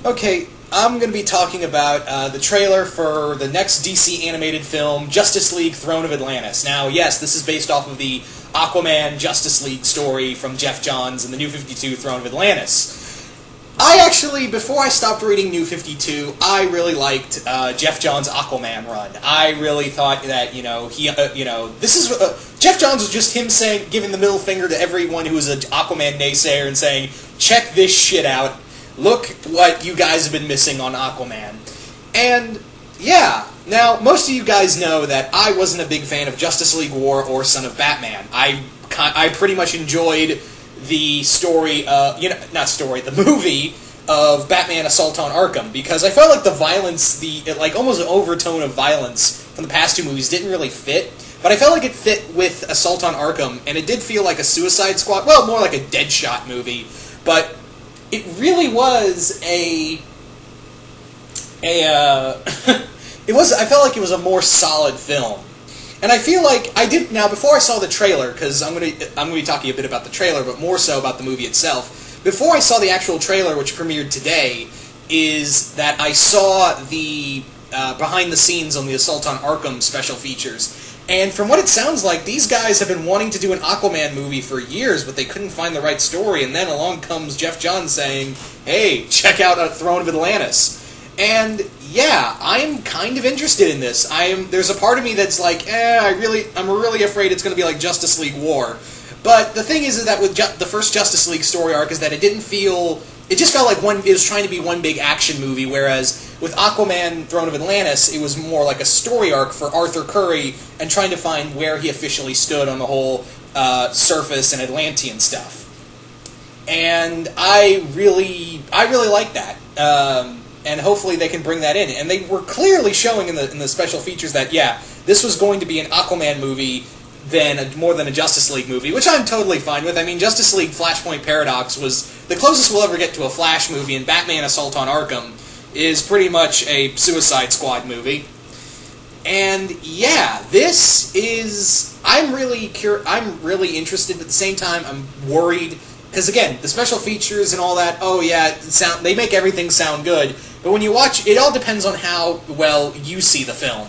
Okay, I'm going to be talking about the trailer for the next DC animated film, Justice League Throne of Atlantis. Now, yes, this is based off of the Aquaman Justice League story from Jeff Johns and the New 52 Throne of Atlantis. I actually, before I stopped reading New 52, I really liked Jeff Johns' Aquaman run. I really thought that, this is, Jeff Johns was just him saying, giving the middle finger to everyone who was an Aquaman naysayer and saying, check this shit out. Look what you guys have been missing on Aquaman. And, yeah, now, most of you guys know that I wasn't a big fan of Justice League War or Son of Batman. I pretty much enjoyed the story, the movie of Batman Assault on Arkham, because I felt like the violence, almost an overtone of violence from the past two movies didn't really fit, but I felt like it fit with Assault on Arkham, and it did feel like a Suicide Squad, well, more like a Deadshot movie, but it really was I felt like it was a more solid film. And I feel like now before I saw the trailer, because I'm going to be talking a bit about the trailer, but more so about the movie itself. Before I saw the actual trailer, which premiered today, is that I saw the behind the scenes on the Assault on Arkham special features. And from what it sounds like, these guys have been wanting to do an Aquaman movie for years, but they couldn't find the right story, and then along comes Jeff Johns saying, hey, check out Throne of Atlantis. And yeah, I'm kind of interested in this. There's a part of me that's like, I'm really afraid it's going to be like Justice League War. But the thing is that with the first Justice League story arc is that it just felt like it was trying to be one big action movie, whereas with Aquaman Throne of Atlantis, it was more like a story arc for Arthur Curry and trying to find where he officially stood on the whole surface and Atlantean stuff. And I really like that. And hopefully they can bring that in. And they were clearly showing in the special features that, yeah, this was going to be an Aquaman movie more than a Justice League movie, which I'm totally fine with. I mean, Justice League Flashpoint Paradox was the closest we'll ever get to a Flash movie, and Batman Assault on Arkham is pretty much a Suicide Squad movie. And yeah, this is... I'm really interested, but at the same time, I'm worried. Because again, the special features and all that, oh yeah, they make everything sound good. But when you watch, it all depends on how well you see the film.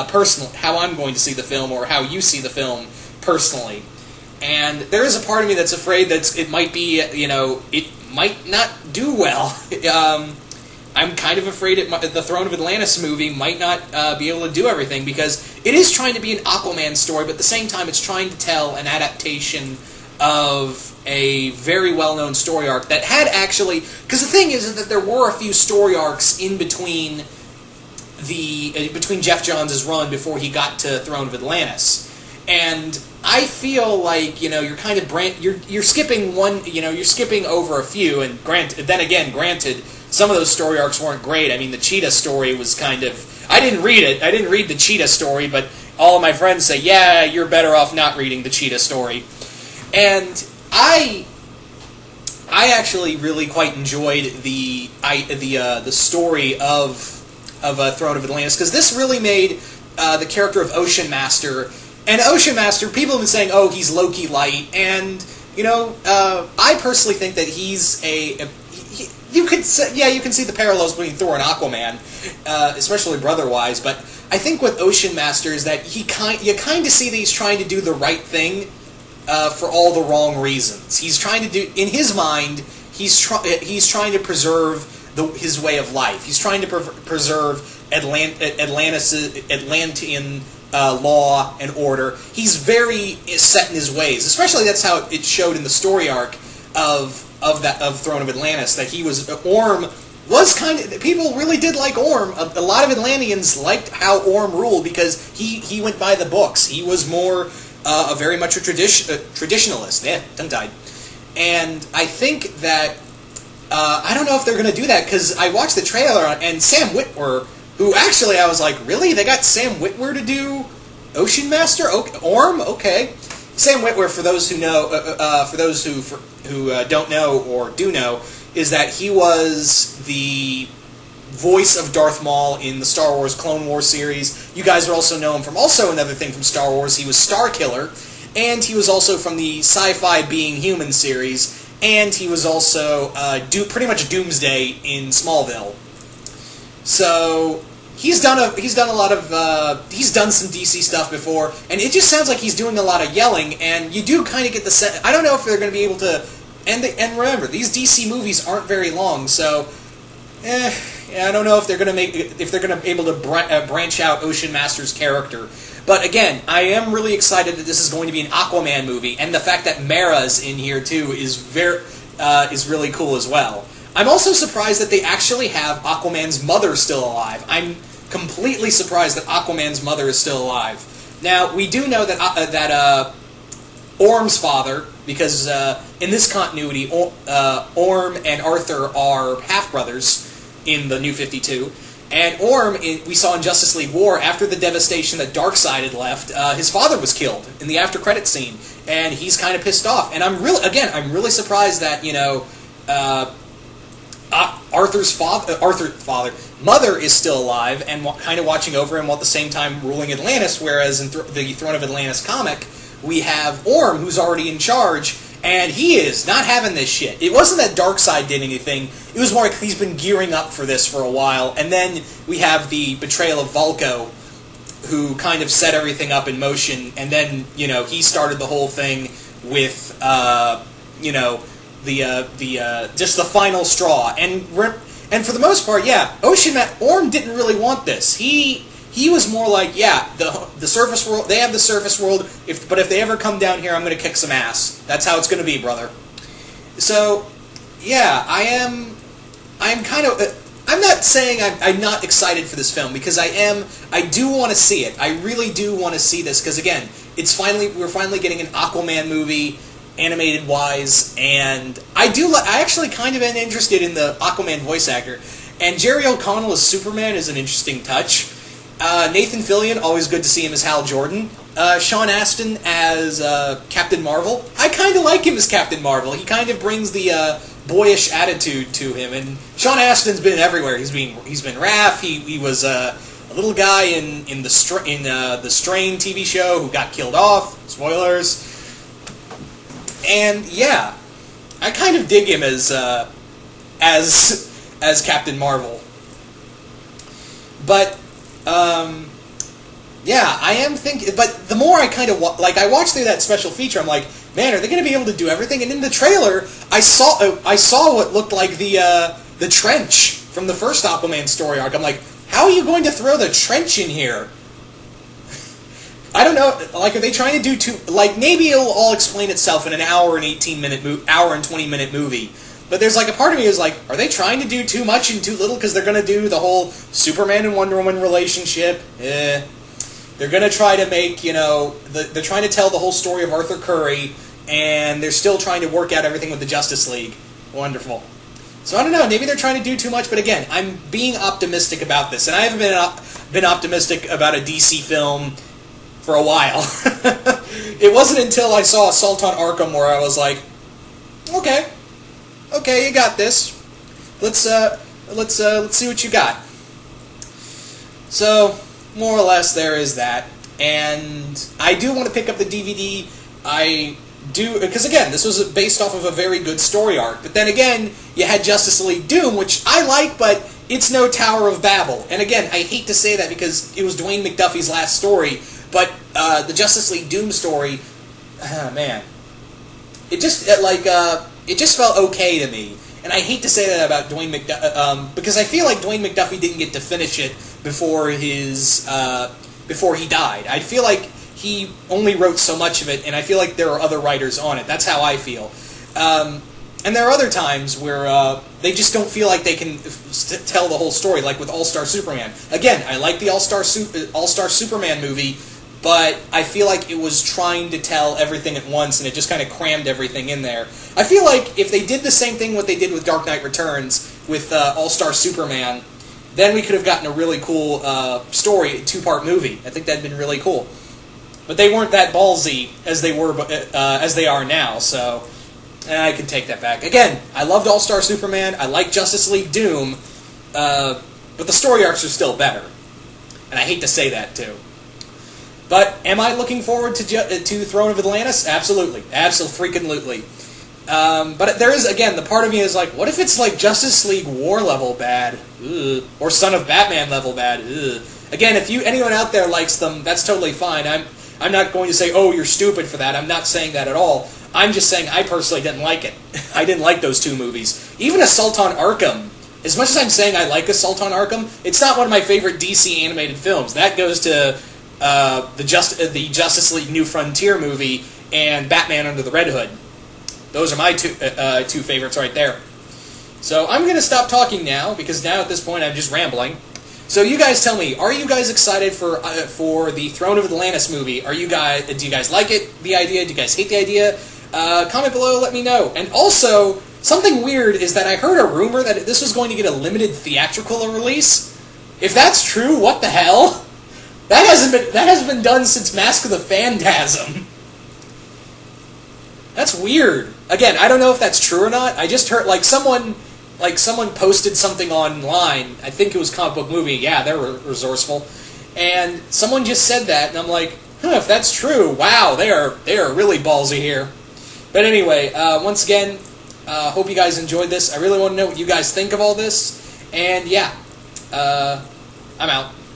Personally, how I'm going to see the film, or how you see the film personally. And there is a part of me that's afraid that it might be, it might not do well. I'm kind of afraid the Throne of Atlantis movie might not be able to do everything, because it is trying to be an Aquaman story, but at the same time it's trying to tell an adaptation of a very well-known story arc that had actually... Because the thing is that there were a few story arcs in between between Jeff Johns' run before he got to Throne of Atlantis. And I feel like, you're kind of... You're skipping you're skipping over a few, and granted, some of those story arcs weren't great. I mean, the Cheetah story was kind of... I didn't read it. I didn't read the Cheetah story, but all of my friends say, yeah, you're better off not reading the Cheetah story. And I actually really quite enjoyed the story of Throne of Atlantis, because this really made the character of Ocean Master, and Ocean Master, people have been saying, oh, he's Loki light, and I personally think that he's you can see the parallels between Thor and Aquaman, especially brother-wise, but I think with Ocean Master is that you kind of see that he's trying to do the right thing. For all the wrong reasons. He's trying to do, in his mind, he's trying to preserve his way of life. He's trying to preserve Atlantean law and order. He's very set in his ways. Especially that's how it showed in the story arc of Throne of Atlantis, that he was... Orm was kind of... People really did like Orm. A lot of Atlanteans liked how Orm ruled because he went by the books. He was more... very much a traditionalist. Yeah, tongue-tied. And I think that... I don't know if they're going to do that, because I watched the trailer, and Sam Witwer, who actually I was like, really? They got Sam Witwer to do Ocean Master? Okay, Orm? Okay. Sam Witwer, for those who know, for those who don't know or do know, is that he was the voice of Darth Maul in the Star Wars Clone Wars series. You guys would also know him from also another thing from Star Wars. He was Starkiller, and he was also from the sci-fi Being Human series. and he was also pretty much Doomsday in Smallville. So he's done some DC stuff before, and it just sounds like he's doing a lot of yelling. And you do kind of get the sense. I don't know if they're going to be able to. And remember, these DC movies aren't very long, so I don't know if they're going to be able to branch out Ocean Master's character. But again, I am really excited that this is going to be an Aquaman movie, and the fact that Mara's in here too is really cool as well. I'm also surprised that they actually have Aquaman's mother still alive. I'm completely surprised that Aquaman's mother is still alive. Now, we do know that Orm's father, because in this continuity, Orm and Arthur are half-brothers in the New 52, and Orm, we saw in Justice League War, after the devastation that Darkseid had left, his father was killed in the after-credit scene, and he's kind of pissed off. And I'm really surprised that, Arthur's mother is still alive and kind of watching over him while at the same time ruling Atlantis, whereas in the Throne of Atlantis comic, we have Orm, who's already in charge, and he is not having this shit. It wasn't that Darkseid did anything, it was more like he's been gearing up for this for a while, and then we have the betrayal of Vulko, who kind of set everything up in motion, and then, he started the whole thing with, just the final straw. And for the most part, Orm didn't really want this. He was more like, the surface world, they have the surface world, but if they ever come down here, I'm going to kick some ass. That's how it's going to be, brother. So, I'm not saying I'm not excited for this film, because I do want to see it. I really do want to see this, because again, we're finally getting an Aquaman movie, animated wise, and I actually kind of am interested in the Aquaman voice actor, and Jerry O'Connell as Superman is an interesting touch. Nathan Fillion, always good to see him as Hal Jordan. Sean Astin as Captain Marvel. I kind of like him as Captain Marvel. He kind of brings the boyish attitude to him, and Sean Astin's been everywhere. He's been Raph. He was a little guy in the Strain TV show who got killed off. Spoilers. And I kind of dig him as Captain Marvel. But I am thinking. But the more I kind of I watched through that special feature, I'm like, man, are they going to be able to do everything? And in the trailer, I saw what looked like the trench from the first Aquaman story arc. I'm like, how are you going to throw the trench in here? I don't know. Are they trying to do maybe it'll all explain itself in an hour and 20-minute movie. But there's a part of me is like, are they trying to do too much and too little? Because they're going to do the whole Superman and Wonder Woman relationship. They're going to try to make, they're trying to tell the whole story of Arthur Curry, and they're still trying to work out everything with the Justice League. Wonderful. So I don't know, maybe they're trying to do too much, but again, I'm being optimistic about this, and I haven't been optimistic about a DC film for a while. It wasn't until I saw Assault on Arkham where I was like, okay, you got this. Let's see what you got. So, more or less, there is that. And I do want to pick up the DVD. I do, because again, this was based off of a very good story arc. But then again, you had Justice League Doom, which I like, but it's no Tower of Babel. And again, I hate to say that because it was Dwayne McDuffie's last story, but the Justice League Doom story, man, it just felt okay to me. And I hate to say that about Dwayne McDuffie, because I feel like Dwayne McDuffie didn't get to finish it before he died. I feel like he only wrote so much of it, and I feel like there are other writers on it. That's how I feel. And there are other times where they just don't feel like they can tell the whole story, like with All-Star Superman. Again, I like the All-Star Superman movie, but I feel like it was trying to tell everything at once, and it just kind of crammed everything in there. I feel like if they did the same thing what they did with Dark Knight Returns, with All-Star Superman, then we could have gotten a really cool story, 2-part movie. I think that'd been really cool. But they weren't that ballsy as they are now, so I can take that back. Again, I loved All-Star Superman, I like Justice League Doom, but the story arcs are still better. And I hate to say that, too. But am I looking forward to Throne of Atlantis? Absolutely. Absolutely. But there is, again, the part of me is like, what if it's like Justice League War level bad? Ugh. Or Son of Batman level bad? Ugh. Again, if anyone out there likes them, that's totally fine. I'm not going to say, oh, you're stupid for that. I'm not saying that at all. I'm just saying I personally didn't like it. I didn't like those two movies. Even Assault on Arkham, as much as I'm saying I like Assault on Arkham, it's not one of my favorite DC animated films. That goes to the Justice League New Frontier movie and Batman Under the Red Hood. Those are my two favorites right there. So I'm going to stop talking now, because now at this point I'm just rambling. So you guys tell me, are you guys excited for the Throne of Atlantis movie? Do you guys like it, the idea? Do you guys hate the idea? Comment below, let me know. And also, something weird is that I heard a rumor that this was going to get a limited theatrical release. If that's true, what the hell? That hasn't been done since Mask of the Phantasm. That's weird. Again, I don't know if that's true or not. I just heard someone posted something online. I think it was Comic Book Movie. Yeah, they're resourceful. And someone just said that, and I'm like, if that's true, wow, they are really ballsy here. But anyway, once again, hope you guys enjoyed this. I really want to know what you guys think of all this. And yeah, I'm out.